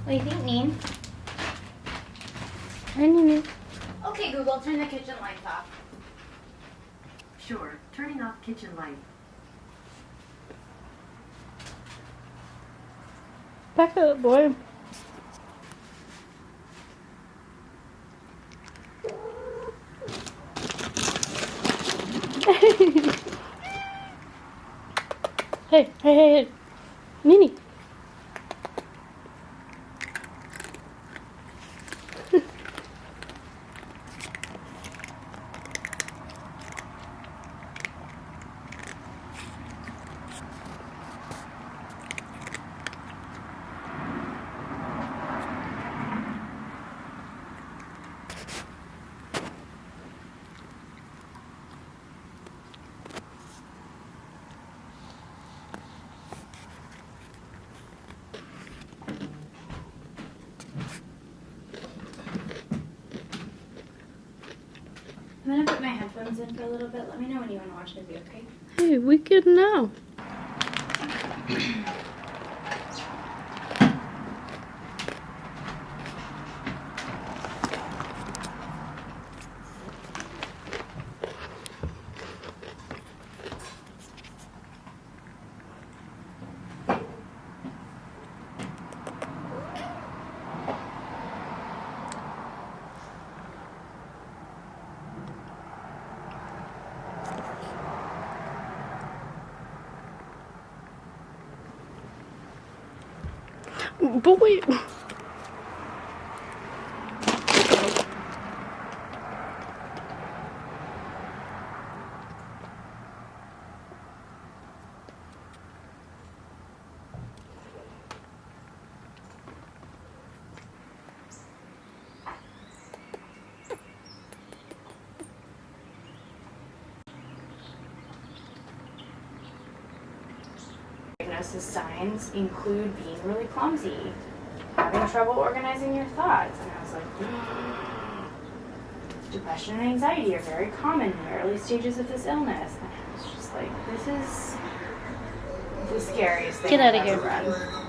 What do you think, Neen? Hi, Nene. Okay, Google, turn the kitchen lights off. Sure, turning off kitchen light. Back up, boy. Hey. Nene. I'm gonna put my headphones in for a little bit. Let me know when you want to watch a movie, okay? Hey, we good now. But wait. Diagnosis signs include being really clumsy, having trouble organizing your thoughts, and I was like, depression and anxiety are very common in the early stages of this illness. And I was just like, this is the scariest thing Get I've outta ever here. read.